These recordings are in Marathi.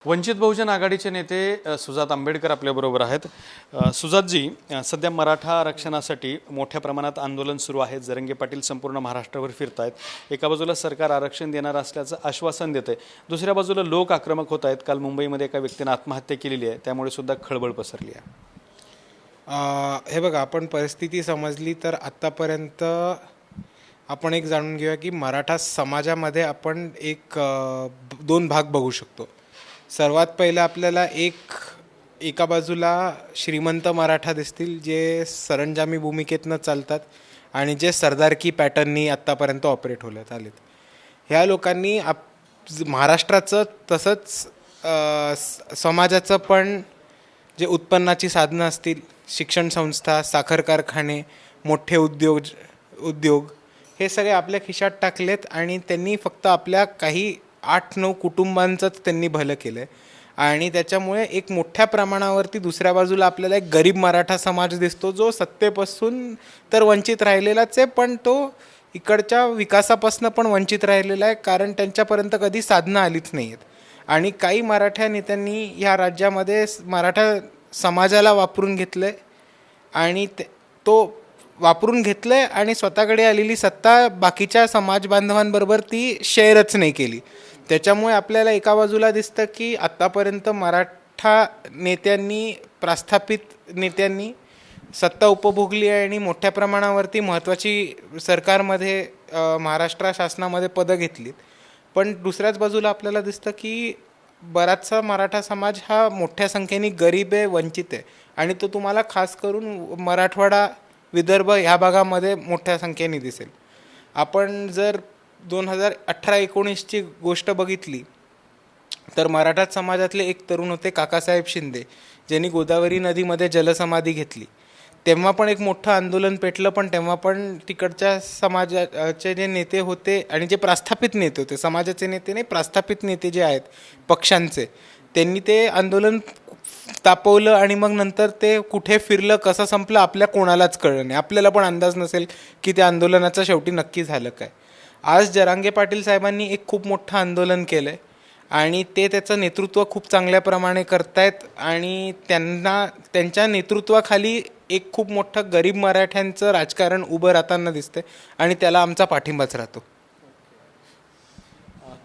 वंचित बहुजन आघाडीचे नेते सुजात आंबेडकर आपल्याबरोबर आहेत. सुजातजी, सध्या मराठा आरक्षणासाठी मोठ्या प्रमाणात आंदोलन सुरू आहे. जरंगे पाटील संपूर्ण महाराष्ट्रावर फिरत आहेत. एका बाजूला सरकार आरक्षण देणार असल्याचं आश्वासन देते, दुसऱ्या बाजूला लोक आक्रमक होत आहेत. काल मुंबईमध्ये एका व्यक्तीने आत्महत्या केलेली आहे, त्यामुळे सुद्धा खळबळ पसरली आहे. हे बघा, आपण परिस्थिती समजली तर आत्तापर्यंत आपण एक जाणून घेऊया की मराठा समाजामध्ये आपण दोन भाग बघू शकतो. सर्वात पहिलं आपल्याला एका बाजूला श्रीमंत मराठा दिसतील, जे सरंजामी भूमिकेतनं चालतात आणि जे सरदारकी पॅटर्ननी आत्तापर्यंत ऑपरेट होत आलेत. ह्या लोकांनी महाराष्ट्राचं तसंच समाजाचं पण जे उत्पन्नाची साधनं असतील, शिक्षण संस्था, साखर कारखाने, मोठे उद्योग हे सगळे आपल्या खिशात टाकलेत आणि त्यांनी फक्त आपल्या काही 8-9 कुटुंबांचंच त्यांनी भलं केलं आहे. आणि त्याच्यामुळे एक मोठ्या प्रमाणावरती दुसऱ्या बाजूला आपल्याला एक गरीब मराठा समाज दिसतो, जो सत्तेपासून तर वंचित राहिलेलाच आहे, पण तो इकडच्या विकासापासून पण वंचित राहिलेला आहे, कारण त्यांच्यापर्यंत कधी साधनं आलीच नाही आहेत. आणि काही मराठा नेत्यांनी ह्या राज्यामध्ये मराठा समाजाला वापरून घेतलं आहे आणि तो वापरून घेतलं आहे आणि स्वतःकडे आलेली सत्ता बाकीच्या समाज बांधवांबरोबर ती शेअरच नाही केली. त्याच्यामुळे आपल्याला एका बाजूला दिसतं की आत्तापर्यंत मराठा नेत्यांनी, प्रस्थापित नेत्यांनी सत्ता उपभोगली आहे आणि मोठ्या प्रमाणावरती महत्त्वाची सरकारमध्ये, महाराष्ट्र शासनामध्ये पदं घेतलीत. पण दुसऱ्याच बाजूला आपल्याला दिसतं की बराचसा मराठा समाज हा मोठ्या संख्येने गरीब आहे, वंचित आहे आणि तो तुम्हाला खास करून मराठवाडा, विदर्भ ह्या भागामध्ये मोठ्या संख्येने दिसेल. आपण जर 2018-19ची गोष्ट बघितली तर मराठा समाजातले एक तरुण होते, काकासाहेब शिंदे, ज्यांनी गोदावरी नदीमध्ये जलसमाधी घेतली. तेव्हा पण एक मोठं आंदोलन पेटलं, पण तेव्हा पण तिकडच्या समाजाचे जे नेते होते आणि जे प्रस्थापित नेते होते, समाजाचे नेते नाही, प्रस्थापित नेते जे आहेत पक्षांचे, त्यांनी ते आंदोलन तापवलं आणि मग नंतर ते कुठे फिरलं, कसं संपलं, आपल्या कोणालाच कळलं नाही. आपल्याला पण अंदाज नसेल की त्या आंदोलनाचं शेवटी नक्की झालं काय. आज जरांगे पाटील साहेबांनी एक खूप मोठं आंदोलन केलं आहे आणि त्याचं नेतृत्व खूप चांगल्या प्रमाणे करतायत आणि त्यांच्या नेतृत्वाखाली एक खूप मोठं गरीब मराठ्यांचं राजकारण उभं राहताना दिसतंय आणि त्याला आमचा पाठिंबाच राहतो.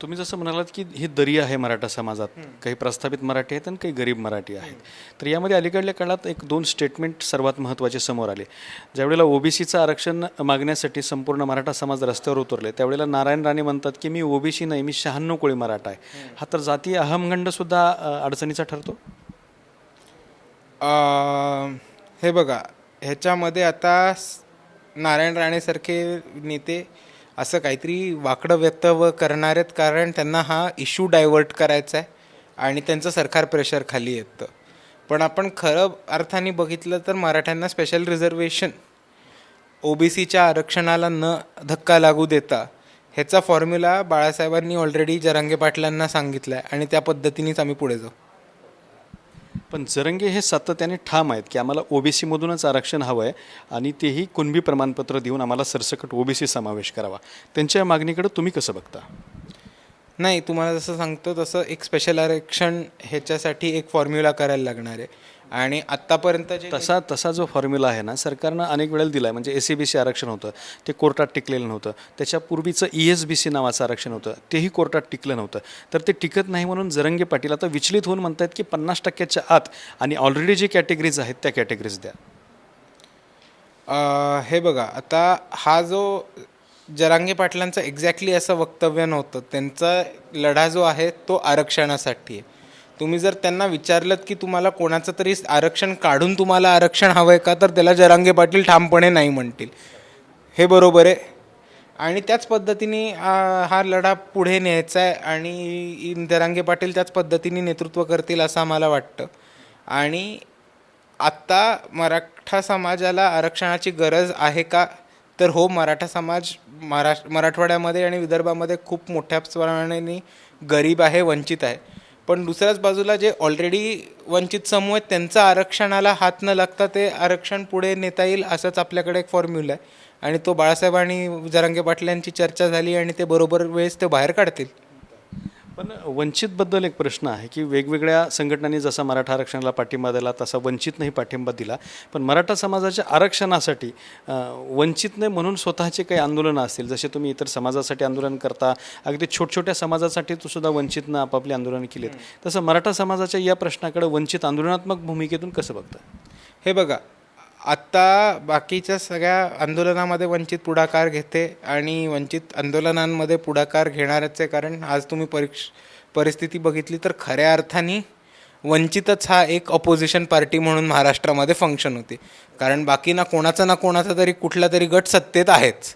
तुम्ही जसं म्हणालात की ही दरी आहे मराठा समाजात, काही प्रस्थापित मराठी आहेत आणि काही गरीब मराठी आहेत. तर यामध्ये अलीकडल्या काळात 1-2 स्टेटमेंट सर्वात महत्त्वाचे समोर आले. ज्यावेळेला ओबीसीचं आरक्षण मागण्यासाठी संपूर्ण मराठा समाज रस्त्यावर उतरले, त्यावेळेला नारायण राणे म्हणतात की मी ओबीसी नाही, मी 96 कोळी मराठा आहे. हा तर जातीय अहमगंडसुद्धा अडचणीचा ठरतो. हे बघा, ह्याच्यामध्ये आता नारायण राणेसारखे नेते असं काहीतरी वाकडं वक्तव्य करणार आहेत, कारण त्यांना हा इश्यू डायव्हर्ट करायचा आहे आणि त्यांचं सरकार प्रेशर खाली येतं. पण आपण खरं अर्थाने बघितलं तर मराठ्यांना स्पेशल रिझर्वेशन, ओबीसीच्या आरक्षणाला न धक्का लागू देता, ह्याचा फॉर्म्युला बाळासाहेबांनी ऑलरेडी जरांगे पाटलांना सांगितला आहे आणि त्या पद्धतीनेच आम्ही पुढे जाऊ. पण जरंगे हे सातत्याने ठाम आहेत की आम्हाला ओबीसीमधूनच आरक्षण हवं आहे आणि तेही कुणबी प्रमाणपत्र देऊन आम्हाला सरसकट ओबीसी समावेश करावा. त्यांच्या मागणीकडे तुम्ही कसं बघता? नाही, तुम्हाला जसं सांगतो तसं एक स्पेशल आरक्षण ह्याच्यासाठी एक फॉर्म्युला करायला लागणार आहे आणि आत्तापर्यंत तसा जो फॉर्म्युला आहे ना, सरकारनं अनेक वेळेला दिला आहे. म्हणजे SCBC आरक्षण होतं, ते कोर्टात टिकलेलं नव्हतं. त्याच्यापूर्वीचं ESBC नावाचं आरक्षण होतं, तेही कोर्टात टिकलं नव्हतं. तर ते टिकत नाही म्हणून जरंगे पाटील आता विचलित होऊन म्हणतात की 50% आत आणि ऑलरेडी जी कॅटेगरीज आहेत त्या कॅटेगरीज द्या. हे बघा, आता हा जो जरांगे पाटलांचं एक्झॅक्टली असं वक्तव्य नव्हतं. त्यांचा लढा जो आहे तो आरक्षणासाठी आहे. तुम्ही जर त्यांना विचारलं की तुम्हाला कोणाचं तरी आरक्षण काढून तुम्हाला आरक्षण हवं आहे का, तर त्याला जरांगे पाटील ठामपणे नाही म्हणतील. हे बरोबर आहे आणि त्याच पद्धतीने हा लढा पुढे न्यायचा आहे आणि जरांगे पाटील त्याच पद्धतीने नेतृत्व करतील असं आम्हाला वाटतं. आणि आत्ता मराठा समाजाला आरक्षणाची गरज आहे का, तर हो, मराठा समाज मराठवाड्यामध्ये आणि विदर्भामध्ये खूप मोठ्या प्रमाणाने गरीब आहे, वंचित आहे. पण दुसऱ्याच बाजूला जे ऑलरेडी वंचित समूह आहेत त्यांचं आरक्षणाला हात न लागता ते आरक्षण पुढे नेता येईल असंच आपल्याकडे एक फॉर्म्युला आहे आणि तो बाळासाहेब आणि जरांगे पाटील यांची चर्चा झाली आणि ते बरोबर वेळेस ते बाहेर काढतील. पण वंचितबद्दल एक प्रश्न आहे की वेगवेगळ्या संघटनांनी जसा मराठा आरक्षणाला पाठिंबा दिला तसा वंचितनेही पाठिंबा दिला, पण मराठा समाजाच्या आरक्षणासाठी वंचितने म्हणून स्वतःचे काही आंदोलनं असतील, जसे तुम्ही इतर समाजासाठी आंदोलन करता, अगदी छोट्या वंचित सुद्धा वंचितनं आपापली आंदोलनं केलीत, तसं मराठा समाजाच्या या प्रश्नाकडे वंचित आंदोलनात्मक भूमिकेतून कसं बघता? हे बघा, आत्ता बाकीच्या सगळ्या आंदोलनामध्ये वंचित पुढाकार घेते आणि वंचित आंदोलनांमध्ये पुढाकार घेणाऱ्याचे कारण आज तुम्ही परिस्थिती बघितली तर खऱ्या अर्थाने वंचितच हा एक अपोजिशन पार्टी म्हणून महाराष्ट्रामध्ये फंक्शन होते. कारण बाकी ना कोणाचा तरी कुठला तरी गट सत्तेत आहेच.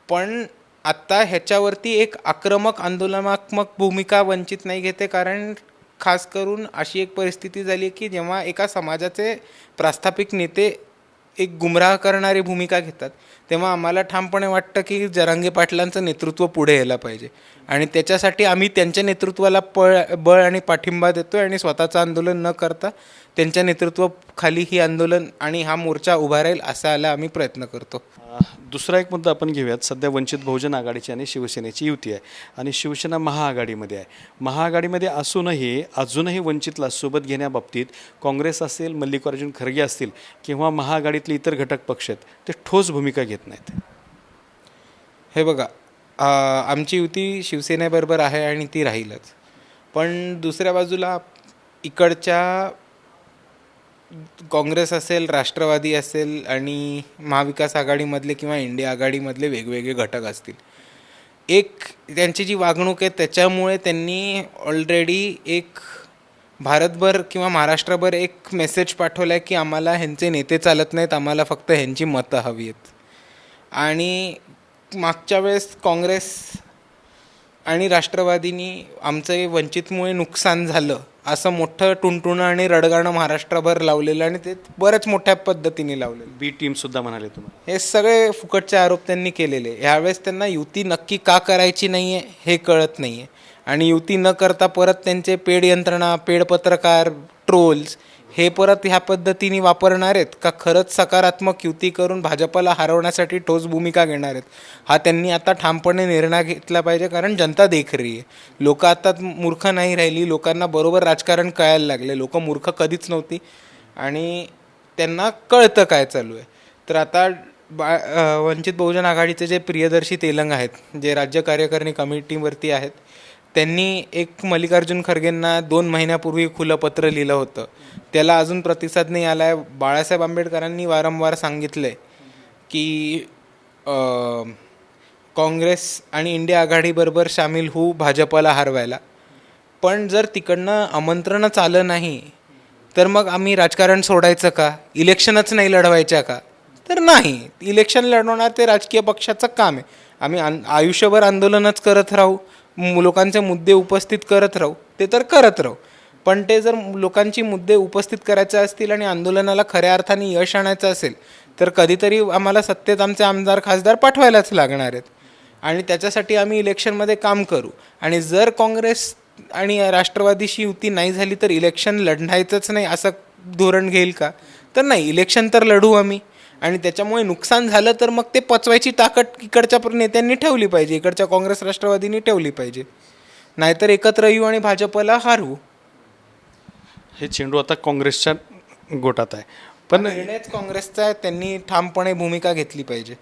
पण आत्ता ह्याच्यावरती एक आक्रमक आंदोलनात्मक भूमिका वंचित नाही घेते, कारण खास करून अशी एक परिस्थिती झाली की जेव्हा एका समाजाचे प्रास्थापिक नेते एक गुमराह करणारी भूमिका घेतात, तेव्हा आम्हाला ठामपणे वाटतं की जरांगे पाटलांचं नेतृत्व पुढे यायला पाहिजे आणि त्याच्यासाठी आम्ही त्यांच्या नेतृत्वाला बळ आणि पाठिंबा देतो आणि स्वतःचं आंदोलन न करता त्यांच्या नेतृत्वाखाली ही आंदोलन आणि हा मोर्चा उभा राहील असायला आम्ही प्रयत्न करतो. दुसरा एक मुद्दा आपण घेऊयात. सध्या वंचित बहुजन आघाडीची आणि शिवसेनेची युती आहे आणि शिवसेना महाआघाडीमध्ये आहे. महाआघाडीमध्ये असूनही अजूनही वंचितला सोबत घेण्याबाबतीत काँग्रेस असेल, मल्लिकार्जुन खरगे असतील किंवा महाआघाडीतले इतर घटक पक्ष आहेत, ते ठोस भूमिका घेत नाहीत. हे बघा, आमची युती शिवसेनेबरोबर आहे आणि ती राहीलच. पण दुसऱ्या बाजूला इकडच्या काँग्रेस असेल, राष्ट्रवादी असेल आणि महाविकास आघाडीमधले किंवा इंडिया आघाडीमधले वेगवेगळे घटक असतील, एक त्यांची जी वागणूक आहे त्याच्यामुळे त्यांनी ऑलरेडी एक भारतभर किंवा महाराष्ट्रभर एक मेसेज पाठवला आहे की आम्हाला ह्यांचे नेते चालत नाहीत, आम्हाला फक्त ह्यांची मतं हवी आहेत. आणि मागच्या वेळेस काँग्रेस आणि राष्ट्रवादीनी आमचं वंचितमुळे नुकसान झालं असं मोठं टुणटुणं आणि रडगाणं महाराष्ट्रभर लावलेलं आणि ते बऱ्याच मोठ्या पद्धतीने लावलेलं. बी टीमसुद्धा म्हणाले तुम्हाला. हे सगळे फुकटचे आरोप त्यांनी केलेले. ह्यावेळेस त्यांना युती नक्की का करायची नाही आहे हे कळत नाही आहे आणि युती न करता परत त्यांचे पेड यंत्रणा, पेड पत्रकार, ट्रोल्स हे परत ह्या पद्धतीने वापरणार आहेत का खरंच सकारात्मक युती करून भाजपला हरवण्यासाठी ठोस भूमिका घेणार आहेत, हा त्यांनी आता ठामपणे निर्णय घेतला पाहिजे. कारण जनता देख रही आहे. लोक आता मूर्ख नाही राहिली, लोकांना बरोबर राजकारण कळायला लागले. लोक मूर्ख कधीच नव्हती आणि त्यांना कळतं काय चालू आहे. तर आता वंचित बहुजन आघाडीचे जे प्रियदर्शी तेलंग आहेत, जे राज्य कार्यकारिणी कमिटीवरती आहेत, त्यांनी एक मल्लिकार्जुन खरगेंना 2 महिन्यापूर्वी खुलं पत्र लिहिलं होतं. त्याला अजून प्रतिसाद नाही आला आहे. बाळासाहेब आंबेडकरांनी वारंवार सांगितलं आहे की काँग्रेस आणि इंडिया आघाडीबरोबर सामील होऊ भाजपला हरवायला. पण जर तिकडनं आमंत्रणच आलं नाही तर मग आम्ही राजकारण सोडायचं का? इलेक्शनच नाही लढवायच्या का? तर नाही, इलेक्शन लढवणार ते राजकीय पक्षाचं काम आहे. आम्ही आयुष्यभर आंदोलनच करत राहू, लोकांचे मुद्दे उपस्थित करत राहू, ते तर करत राहू. पण ते जर लोकांची मुद्दे उपस्थित करायचे असतील आणि आंदोलनाला खऱ्या अर्थाने यश आणायचं असेल तर कधीतरी आम्हाला सत्तेत आमचे आमदार खासदार पाठवायलाच लागणार आहेत आणि त्याच्यासाठी आम्ही इलेक्शनमध्ये काम करू. आणि जर काँग्रेस आणि राष्ट्रवादीशी युती नाही झाली तर इलेक्शन लढायचंच नाही असं धोरण घेईल का? तर नाही, इलेक्शन तर लढू आम्ही आणि त्याच्यामुळे नुकसान झालं तर मग ते पचवायची ताकद इकडच्या नेत्यांनी ठेवली पाहिजे, इकडच्या काँग्रेस राष्ट्रवादींनी ठेवली पाहिजे. नाहीतर एकत्र येऊ आणि भाजपला हारवू. हे चेंडू आता काँग्रेसच्या गोटात आहे, पण निर्णयच काँग्रेसचा आहे, त्यांनी ठामपणे भूमिका घेतली पाहिजे.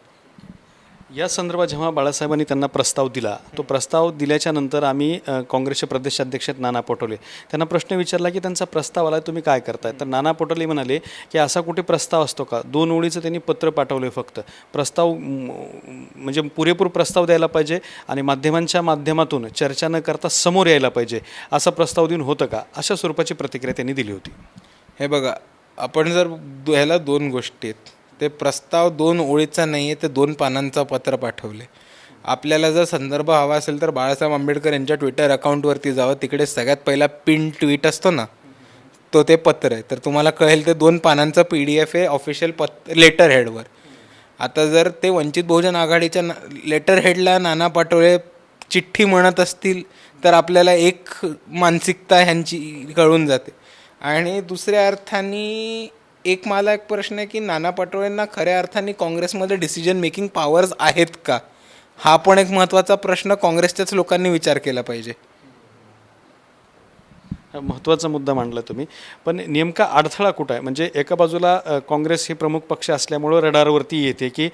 या संदर्भात जेव्हा बाळासाहेबांनी त्यांना प्रस्ताव दिला, तो प्रस्ताव दिल्याच्या नंतर आम्ही काँग्रेसचे प्रदेशाध्यक्ष नाना पटोले त्यांना प्रश्न विचारला की त्यांचा प्रस्ताव आला, तुम्ही काय करताय? तर नाना पटोले म्हणाले की असा कुठे प्रस्ताव असतो का? 2 ओळीचं त्यांनी पत्र पाठवलं फक्त. प्रस्ताव म्हणजे पुरेपूर प्रस्ताव द्यायला पाहिजे आणि माध्यमांच्या माध्यमातून चर्चा न करता समोर यायला पाहिजे, असा प्रस्ताव देऊन होतं का? अशा स्वरूपाची प्रतिक्रिया त्यांनी दिली होती. हे बघा, आपण जर ह्याला 2 गोष्टी आहेत. ते प्रस्ताव 2 ओळीचा नाही आहे, ते 2 पानांचं पत्र पाठवले. आपल्याला जर संदर्भ हवा असेल तर बाळासाहेब आंबेडकर यांच्या ट्विटर अकाउंटवरती जावं, तिकडे सगळ्यात पहिला पिन ट्विट असतो ना, तो ते पत्र आहे. तर तुम्हाला कळेल ते 2 पानांचं PDF आहे ऑफिशियल लेटर हेडवर. आता जर ते वंचित बहुजन आघाडीच्या लेटर हेडला नाना पटोले चिठ्ठी म्हणत असतील तर आपल्याला एक मानसिकता ह्यांची कळून जाते. आणि दुसऱ्या अर्थाने मला एक प्रश्न आहे की नाना पटोलेंना खऱ्या अर्थाने काँग्रेसमध्ये डिसिजन मेकिंग पॉवर्स आहेत का? हा पण एक महत्त्वाचा प्रश्न काँग्रेसच्याच लोकांनी विचार केला पाहिजे. महत्त्वाचा मुद्दा मांडला तुम्ही. पण नेमका अडथळा कुठं आहे? म्हणजे एका बाजूला काँग्रेस हे प्रमुख पक्ष असल्यामुळं रडारवरती येते की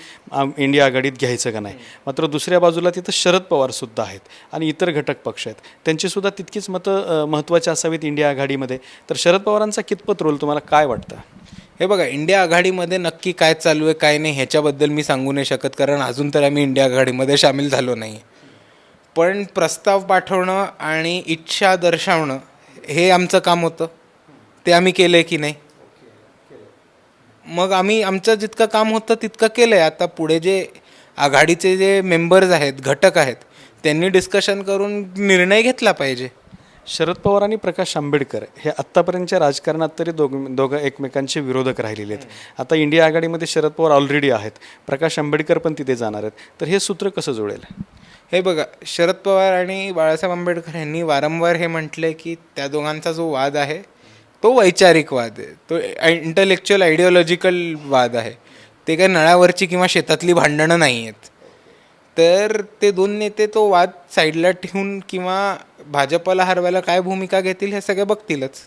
इंडिया आघाडीत घ्यायचं का नाही. मात्र दुसऱ्या बाजूला तिथं शरद पवारसुद्धा आहेत आणि इतर घटक पक्ष आहेत, त्यांचीसुद्धा तितकीच मतं महत्त्वाची असावीत इंडिया आघाडीमध्ये. तर शरद पवारांचा कितपत रोल तुम्हाला काय वाटतं? हे बघा, इंडिया आघाडीमध्ये नक्की काय चालू आहे काय नाही ह्याच्याबद्दल मी सांगू नाही शकत, कारण अजून तर आम्ही इंडिया आघाडीमध्ये सामील झालो नाही. पण प्रस्ताव पाठवणं आणि इच्छा दर्शवणं हे आमचं काम होतं, ते आम्ही केलं आहे की नाही. मग आम्ही आमचं जितकं काम होतं तितकं केलं आहे. आता पुढे जे आघाडीचे जे मेंबर्स आहेत, घटक आहेत, त्यांनी डिस्कशन करून निर्णय घेतला पाहिजे. शरद पवार आणि प्रकाश आंबेडकर हे आत्तापर्यंतच्या राजकारणात तरी दोघं एकमेकांचे विरोधक राहिलेले आहेत. आता इंडिया आघाडीमध्ये शरद पवार ऑलरेडी आहेत, प्रकाश आंबेडकर पण तिथे जाणार आहेत. तर हे सूत्र कसं जुळेल? हे बघा, शरद पवार आणि बाळासाहेब आंबेडकर यांनी वारंवार हे म्हटलं आहे की त्या दोघांचा जो वाद आहे तो वैचारिक वाद आहे, तो इंटलेक्च्युअल आयडिओलॉजिकल वाद आहे. ते काही नळावरची किंवा शेतातली भांडणं नाही आहेत. तर ते दोन नेते तो वाद साईडला ठेवून किंवा भाजपला हरवायला काय भूमिका घेतील हे सगळे बघतीलच.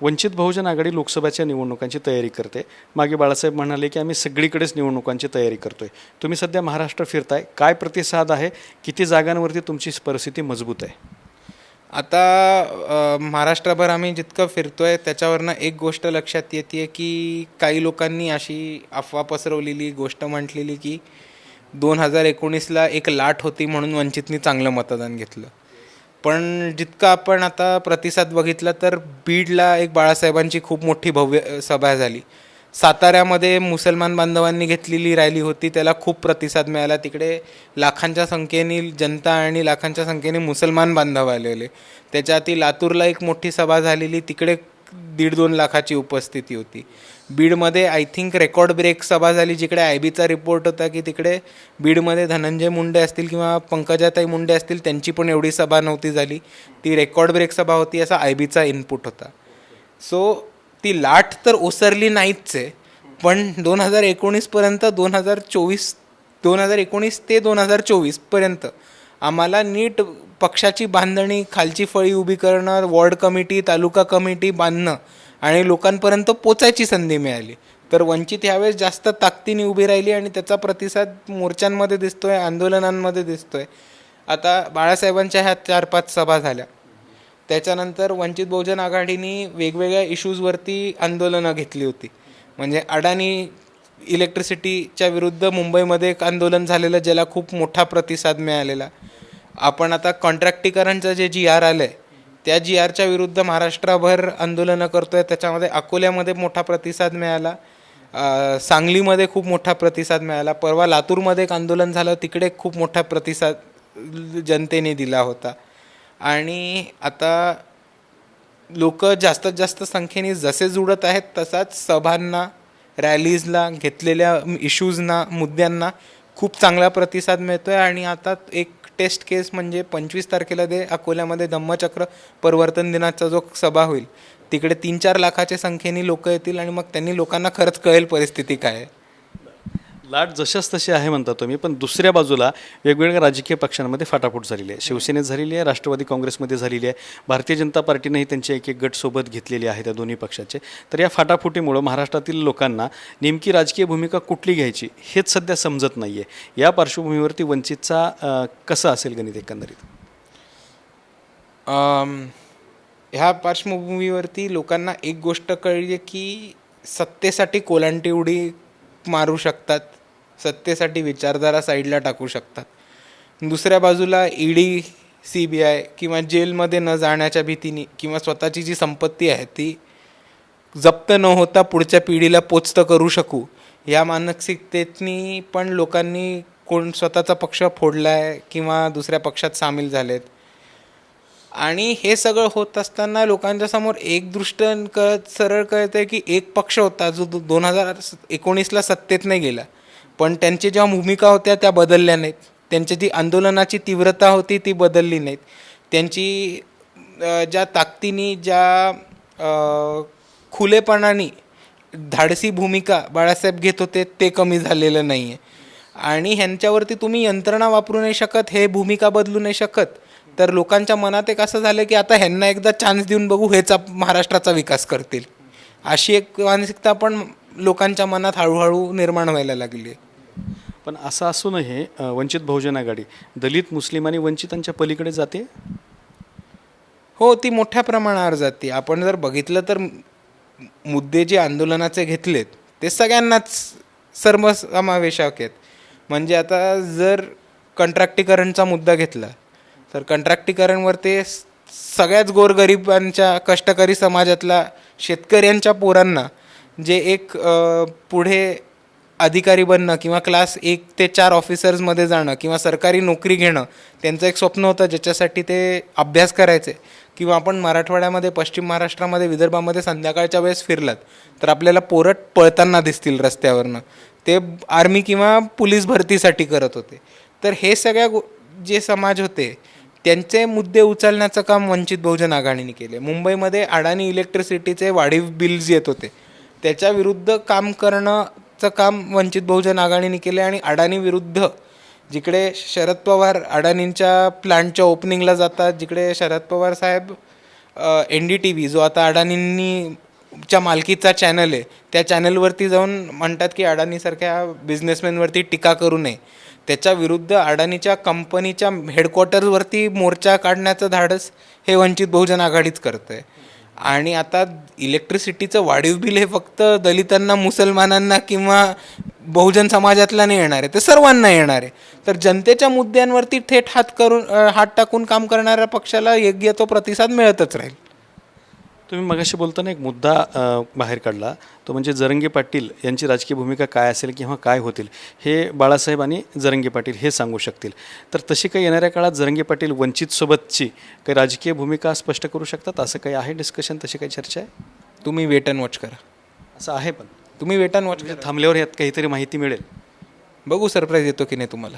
वंचित बहुजन आघाडी लोकसभेच्या निवडणुकांची तयारी करते. मागे बाळासाहेब म्हणाले की आम्ही सगळीकडेच निवडणुकांची तयारी करतोय. तुम्ही सध्या महाराष्ट्र फिरताय, काय प्रतिसाद आहे? किती जागांवरती तुमची परिस्थिती मजबूत आहे? आता महाराष्ट्रभर आम्ही जितकं फिरतोय त्याच्यावरनं एक गोष्ट लक्षात येते की काही लोकांनी अशी अफवा पसरवलेली गोष्ट म्हटलेली की 2019ला एक लाट होती म्हणून वंचितनी चांगलं मतदान घेतलं. पण जितका आपण आता प्रतिसाद बघितला तर बीडला एक बाळासाहेबांची खूप मोठी भव्य सभा झाली. साताऱ्यामध्ये मुसलमान बांधवांनी घेतलेली रॅली होती, त्याला खूप प्रतिसाद मिळाला. तिकडे लाखांच्या संख्येने जनता आणि लाखांच्या संख्येने मुसलमान बांधव आलेले. त्याच्याआधी लातूरला एक मोठी सभा झालेली, तिकडे 1.5-2 लाखाची उपस्थिती होती. बीडमध्ये आय थिंक रेकॉर्ड ब्रेक सभा झाली, जिकडे आयबीचा रिपोर्ट होता की तिकडे बीडमध्ये धनंजय मुंडे असतील किंवा पंकजाताई मुंडे असतील, त्यांची पण एवढी सभा नव्हती झाली. ती रेकॉर्ड ब्रेक सभा होती असा आयबीचा इनपुट होता. सो ती लाट तर ओसरली नाहीच आहे. पण 2019पर्यंत 2019 ते 2024पर्यंत आम्हाला नीट पक्षाची बांधणी, खालची फळी उभी करणं, वॉर्ड कमिटी, तालुका कमिटी बांधणं आणि लोकांपर्यंत पोचायची संधी मिळाली. तर वंचित ह्यावेळेस जास्त ताकदीने उभी राहिली आणि त्याचा प्रतिसाद मोर्चांमध्ये दिसतोय, आंदोलनांमध्ये दिसतोय. आता बाळासाहेबांच्या ह्या 4-5 सभा झाल्या, त्याच्यानंतर वंचित बहुजन आघाडीने वेगवेगळ्या इश्यूजवरती आंदोलनं घेतली होती. म्हणजे अडाणी इलेक्ट्रिसिटीच्या विरुद्ध मुंबईमध्ये एक आंदोलन झालेलं, ज्याला खूप मोठा प्रतिसाद मिळालेला. आपण आता कॉन्ट्रॅक्टीकरणचं जे GR आलं आहे त्या GRच्या विरुद्ध महाराष्ट्रभर आंदोलनं करतो आहे. त्याच्यामध्ये अकोल्यामध्ये मोठा प्रतिसाद मिळाला, सांगलीमध्ये खूप मोठा प्रतिसाद मिळाला. परवा लातूरमध्ये एक आंदोलन झालं, तिकडे खूप मोठा प्रतिसाद जनतेने दिला होता. आणि आता लोक जास्तीत जास्त संख्येने जसे जुळत आहेत तसाच सभांना, रॅलीजला, घेतलेल्या इश्यूजना, मुद्द्यांना खूप चांगला प्रतिसाद मिळतो आहे. आणि आता एक टेस्ट केस म्हणजे 25 तारखेला ते अकोल्यामध्ये धम्मचक्र परिवर्तन दिनाचा जो सभा होईल, तिकडे 3-4 लाखाच्या संख्येने लोक येतील आणि मग त्यांनी लोकांना खरंच कळेल परिस्थिती काय आहे. लाट जशाच तशी आहे म्हणता तुम्ही, पण दुसऱ्या बाजूला वेगवेगळ्या राजकीय पक्षांमध्ये फाटाफूट झालेली आहे. शिवसेनेत झालेली आहे, राष्ट्रवादी काँग्रेसमध्ये झालेली आहे, भारतीय जनता पार्टीनेही त्यांचे एक गट सोबत घेतलेले आहे त्या दोन्ही पक्षाचे. तर या फाटाफुटीमुळं महाराष्ट्रातील लोकांना नेमकी राजकीय भूमिका कुठली घ्यायची हेच सध्या समजत नाही आहे. या पार्श्वभूमीवरती वंचितचा कसं असेल गणित एकंदरीत? ह्या पार्श्वभूमीवरती लोकांना एक गोष्ट कळली की सत्तेसाठी कोलांटी उडी मारू शकतात, सत्तेसाठी विचारधारा साईडला टाकू शकतात. दुसऱ्या बाजूला ED, CBI किंवा जेलमध्ये न जाण्याच्या भीतीने किंवा स्वतःची जी संपत्ती आहे ती जप्त न होता पुढच्या पिढीला पोचतं करू शकू, या मानसिकतेतनी पण लोकांनी कोण स्वतःचा पक्ष फोडला आहे किंवा दुसऱ्या पक्षात सामील झालेत. आणि हे सगळं होत असताना लोकांच्या समोर एक दृष्ट सरळ कळतं आहे की एक पक्ष होता जो 2019ला सत्तेत नाही गेला, पण त्यांची ज्या भूमिका होत्या त्या बदलल्या नाहीत, त्यांची जी आंदोलनाची तीव्रता होती ती बदलली नाहीत, त्यांची ज्या ताकदीने, ज्या खुलेपणाने धाडसी भूमिका बाळासाहेब घेत होते ते कमी झालेलं नाही आहे. आणि ह्यांच्यावरती तुम्ही यंत्रणा वापरू नाही शकत, हे भूमिका बदलू नाही शकत, तर लोकांच्या मनात एक असं झालं की आता ह्यांना एकदा चान्स देऊन बघू, हेच महाराष्ट्राचा विकास करतील, अशी एक मानसिकता पण लोकांच्या मनात हळूहळू निर्माण व्हायला लागली आहे. पण असं असूनही वंचित बहुजन आघाडी दलित, मुस्लिम आणि वंचितांच्या पलीकडे जाते. हो, ती मोठ्या प्रमाणावर जाते. आपण जर बघितलं तर मुद्दे जे आंदोलनाचे घेतलेत ते सगळ्यांनाच सर्वसमावेशक आहेत. म्हणजे आता जर कंत्राटीकरणचा मुद्दा घेतला तर कंत्राटीकरणवर ते सगळ्याच गोरगरिबांच्या, कष्टकरी समाजातल्या शेतकऱ्यांच्या पोरांना जे एक पुढे अधिकारी बनणं किंवा क्लास 1 ते 4 ऑफिसर्समध्ये जाणं किंवा सरकारी नोकरी घेणं त्यांचं एक स्वप्न होतं, ज्याच्यासाठी ते अभ्यास करायचे. किंवा आपण मराठवाड्यामध्ये, पश्चिम महाराष्ट्रामध्ये, विदर्भामध्ये संध्याकाळच्या वेळेस फिरलात तर आपल्याला पोरं पळताना दिसतील रस्त्यावरनं. ते आर्मी किंवा पोलीस भरतीसाठी करत होते. तर हे सगळ्या जे समाज होते त्यांचे मुद्दे उचलण्याचं काम वंचित बहुजन आघाडीने केले. मुंबईमध्ये अडाणी इलेक्ट्रिसिटीचे वाढीव बिल्स येत होते, त्याच्या विरुद्ध काम करणंचं काम वंचित बहुजन आघाडीने केले. आणि अडाणी विरुद्ध जिकडे शरद पवार अडाणींच्या प्लांटच्या ओपनिंगला जातात, जिकडे शरद पवार साहेब NDTV जो आता अडाणींच्या मालकीचा चॅनल आहे त्या चॅनलवरती जाऊन म्हणतात की अडाणीसारख्या बिझनेसमॅनवरती टीका करू नये, त्याच्या विरुद्ध अडाणीच्या कंपनीच्या हेडक्वार्टरवरती मोर्चा काढण्याचं धाडस हे वंचित बहुजन आघाडीच करतं आहे. आणि आता इलेक्ट्रिसिटीचं वाढीव बिल हे फक्त दलितांना, मुसलमानांना किंवा बहुजन समाजातला नाही येणार आहे, ते सर्वांना येणार आहे. तर जनतेच्या मुद्द्यांवरती थेट हात टाकून काम करणाऱ्या पक्षाला योग्य तो प्रतिसाद मिळतच राहील. तुम्ही मगाशी बोलताना एक मुद्दा बाहेर काढला, तो म्हणजे जरांगे पाटील यांची राजकीय भूमिका काय असेल किंवा काय होतील हे बाळासाहेब आणि जरांगे पाटील हे सांगू शकतील. तर तशी काही येणाऱ्या काळात जरांगे पाटील वंचितसोबतची काही राजकीय भूमिका स्पष्ट करू शकतात, असं काही आहे डिस्कशन, तशी काही चर्चा आहे? तुम्ही वेट अँड वॉच करा. असं आहे, पण तुम्ही वेट अँड वॉच करा. थांबल्यावर यात काहीतरी माहिती मिळेल. बघू सरप्राईज येतो की नाही तुम्हाला.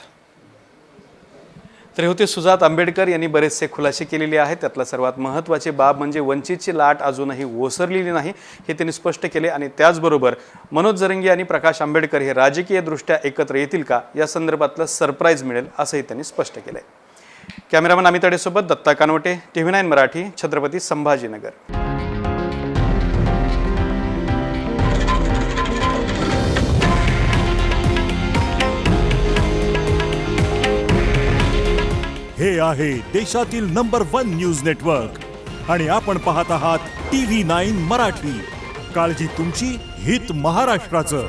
तर हे होते सुजात आंबेडकर यांनी बरेचसे खुलासे केलेले आहेत. त्यातला सर्वात महत्त्वाची बाब म्हणजे वंचितची लाट अजूनही ओसरलेली नाही हे त्यांनी स्पष्ट केले. आणि त्याचबरोबर मनोज जरंगे आणि प्रकाश आंबेडकर हे राजकीयदृष्ट्या एकत्र येतील का या संदर्भातलं सरप्राईज मिळेल असंही त्यांनी स्पष्ट केलं आहे. कॅमेरामन अमित अडेसोबत दत्ता कानवटे, TV9 मराठी, छत्रपती संभाजीनगर. हे आहे देशातील नंबर 1 न्यूज नेटवर्क आणि आपण पाहत आहात TV9 मराठी. काळजी तुमची, हित महाराष्ट्राचं.